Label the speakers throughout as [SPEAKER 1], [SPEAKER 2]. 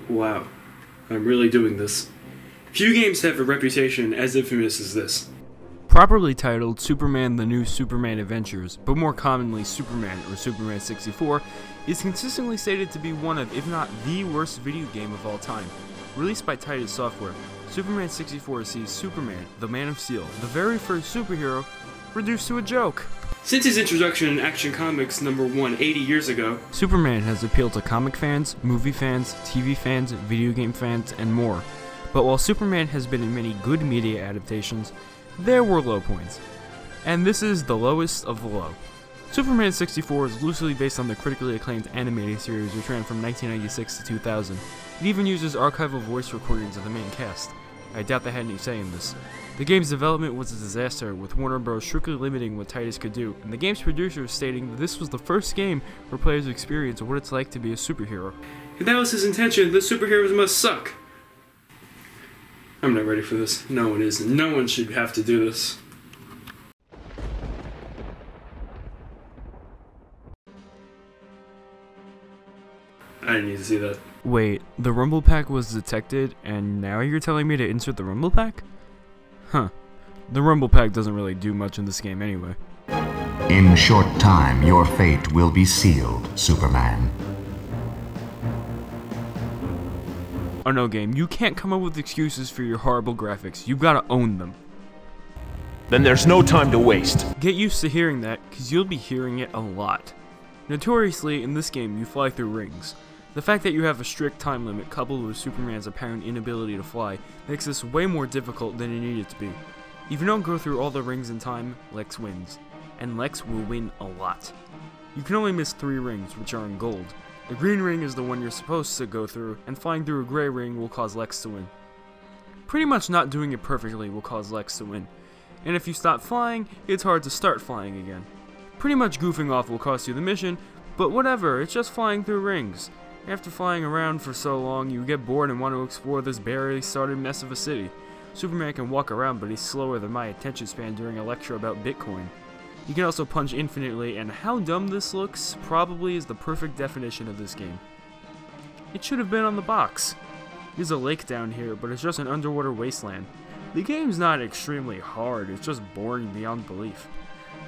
[SPEAKER 1] Wow, I'm really doing this. Few games have a reputation as infamous as this.
[SPEAKER 2] Properly titled Superman: The New Superman Adventures, but more commonly Superman or Superman 64, is consistently stated to be one of, if not the worst video game of all time. Released by Titus Software, Superman 64 sees Superman, the Man of Steel, the very first superhero, reduced to a joke.
[SPEAKER 1] Since his introduction in Action Comics #1 80 years ago,
[SPEAKER 2] Superman has appealed to comic fans, movie fans, TV fans, video game fans, and more. But while Superman has been in many good media adaptations, there were low points. And this is the lowest of the low. Superman 64 is loosely based on the critically acclaimed animated series which ran from 1996 to 2000. It even uses archival voice recordings of the main cast. I doubt they had any say in this. The game's development was a disaster, with Warner Bros. Strictly limiting what Titus could do, and the game's producers stating that this was the first game where players experience what it's like to be a superhero.
[SPEAKER 1] If that was his intention, the superheroes must suck. I'm not ready for this. No one is. No one should have to do this. I didn't need to see that.
[SPEAKER 2] Wait, the Rumble Pack was detected, and now you're telling me to insert the Rumble Pack? Huh. The Rumble Pack doesn't really do much in this game anyway.
[SPEAKER 3] In short time, your fate will be sealed, Superman.
[SPEAKER 2] Oh no, game, you can't come up with excuses for your horrible graphics. You've gotta own them.
[SPEAKER 4] Then there's no time to waste.
[SPEAKER 2] Get used to hearing that, cause you'll be hearing it a lot. Notoriously, in this game, you fly through rings. The fact that you have a strict time limit coupled with Superman's apparent inability to fly makes this way more difficult than it needed to be. If you don't go through all the rings in time, Lex wins. And Lex will win a lot. You can only miss 3 rings, which are in gold. The green ring is the one you're supposed to go through, and flying through a gray ring will cause Lex to win. Pretty much not doing it perfectly will cause Lex to win. And if you stop flying, it's hard to start flying again. Pretty much goofing off will cost you the mission, but whatever, it's just flying through rings. After flying around for so long, you get bored and want to explore this barely started mess of a city. Superman can walk around, but he's slower than my attention span during a lecture about Bitcoin. You can also punch infinitely, and how dumb this looks probably is the perfect definition of this game. It should have been on the box. There's a lake down here, but it's just an underwater wasteland. The game's not extremely hard, it's just boring beyond belief.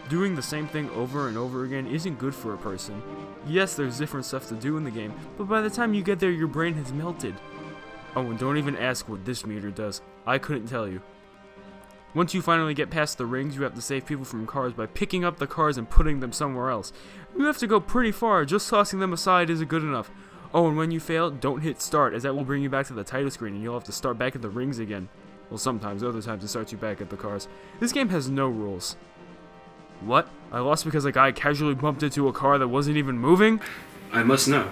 [SPEAKER 2] Doing the same thing over and over again isn't good for a person. Yes, there's different stuff to do in the game, but by the time you get there, your brain has melted. Oh, and don't even ask what this meter does. I couldn't tell you. Once you finally get past the rings, you have to save people from cars by picking up the cars and putting them somewhere else. You have to go pretty far, just tossing them aside isn't good enough. Oh, and when you fail, don't hit start, as that will bring you back to the title screen and you'll have to start back at the rings again. Well, sometimes, other times it starts you back at the cars. This game has no rules. What? I lost because a guy casually bumped into a car that wasn't even moving?
[SPEAKER 1] I must know.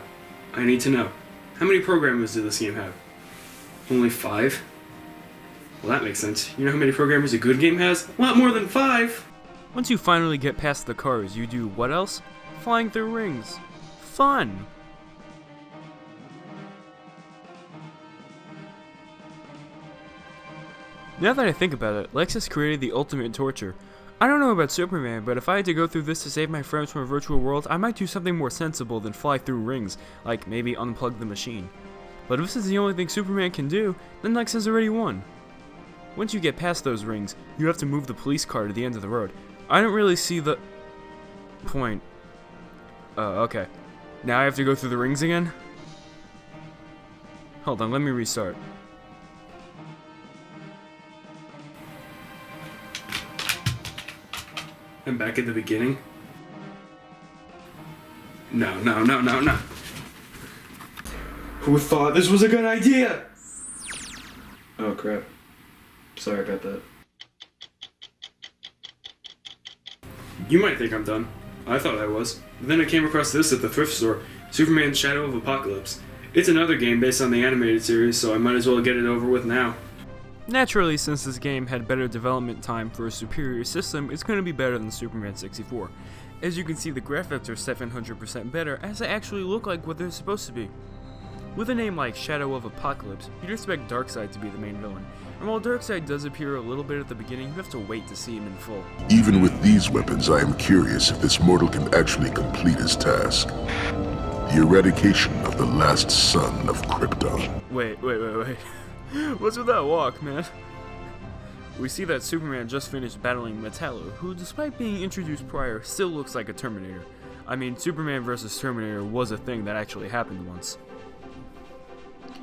[SPEAKER 1] I need to know. How many programmers did this game have? Only 5? Well, that makes sense. You know how many programmers a good game has? A lot more than 5!
[SPEAKER 2] Once you finally get past the cars, you do what else? Flying through rings. Fun! Now that I think about it, Lex has created the ultimate torture. I don't know about Superman, but if I had to go through this to save my friends from a virtual world, I might do something more sensible than fly through rings, like maybe unplug the machine. But if this is the only thing Superman can do, then Lex has already won. Once you get past those rings, you have to move the police car to the end of the road. I don't really see the point. Okay. Now I have to go through the rings again? Hold on, let me restart.
[SPEAKER 1] I'm back at the beginning? No. Who thought this was a good idea? Oh crap. Sorry about that. You might think I'm done. I thought I was. But then I came across this at the thrift store, Superman Shadow of Apocalypse. It's another game based on the animated series, so I might as well get it over with now.
[SPEAKER 2] Naturally, since this game had better development time for a superior system, it's going to be better than Superman 64. As you can see, the graphics are 700% better, as they actually look like what they're supposed to be. With a name like Shadow of Apocalypse, you'd expect Darkseid to be the main villain, and while Darkseid does appear a little bit at the beginning, you have to wait to see him in full.
[SPEAKER 5] Even with these weapons, I am curious if this mortal can actually complete his task. The eradication of the last son of Krypton.
[SPEAKER 2] Wait. What's with that walk, man? We see that Superman just finished battling Metallo, who, despite being introduced prior, still looks like a Terminator. I mean, Superman vs. Terminator was a thing that actually happened once.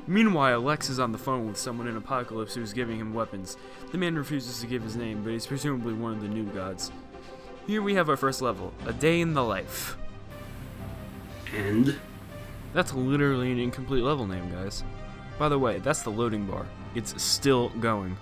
[SPEAKER 2] Meanwhile, Lex is on the phone with someone in Apocalypse who's giving him weapons. The man refuses to give his name, but he's presumably one of the new gods. Here we have our first level, A Day in the Life.
[SPEAKER 1] And?
[SPEAKER 2] That's literally an incomplete level name, guys. By the way, that's the loading bar. It's still going.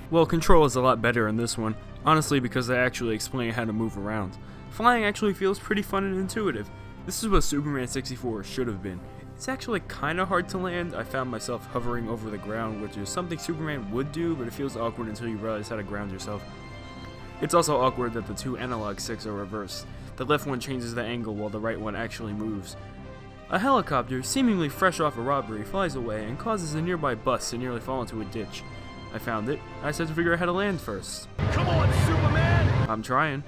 [SPEAKER 2] Well, control is a lot better in this one, honestly because they actually explain how to move around. Flying actually feels pretty fun and intuitive. This is what Superman 64 should have been. It's actually kinda hard to land. I found myself hovering over the ground, which is something Superman would do, but it feels awkward until you realize how to ground yourself. It's also awkward that the two analog sticks are reversed. The left one changes the angle while the right one actually moves. A helicopter, seemingly fresh off a robbery, flies away and causes a nearby bus to nearly fall into a ditch. I found it. I just had to figure out how to land first.
[SPEAKER 4] Come on, Superman!
[SPEAKER 2] I'm trying.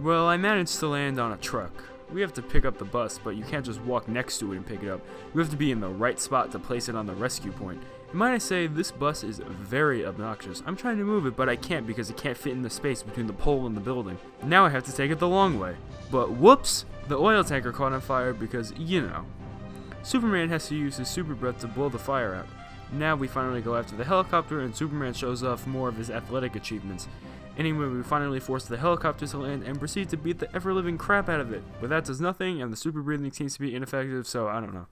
[SPEAKER 2] Well, I managed to land on a truck. We have to pick up the bus, but you can't just walk next to it and pick it up. You have to be in the right spot to place it on the rescue point. And might I say, this bus is very obnoxious. I'm trying to move it, but I can't because it can't fit in the space between the pole and the building. Now I have to take it the long way. But whoops! The oil tanker caught on fire because, you know. Superman has to use his super breath to blow the fire out. Now we finally go after the helicopter, and Superman shows off more of his athletic achievements. Anyway, we finally force the helicopter to land and proceed to beat the ever-living crap out of it. But that does nothing, and the super breathing seems to be ineffective, so I don't know.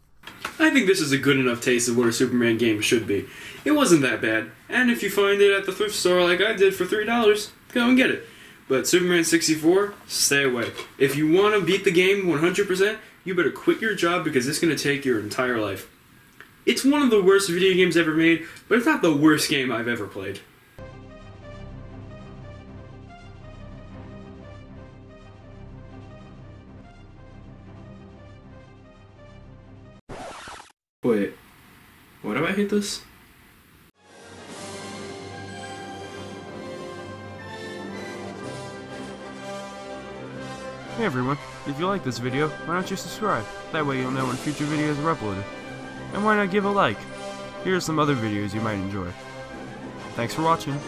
[SPEAKER 1] I think this is a good enough taste of what a Superman game should be. It wasn't that bad, and if you find it at the thrift store like I did for $3, go and get it. But Superman 64, stay away. If you want to beat the game 100%, you better quit your job because it's going to take your entire life. It's one of the worst video games ever made, but it's not the worst game I've ever played. Wait, why do I hate this?
[SPEAKER 2] Hey everyone, if you like this video, why don't you subscribe? That way you'll know when future videos are uploaded. And why not give a like? Here are some other videos you might enjoy. Thanks for watching.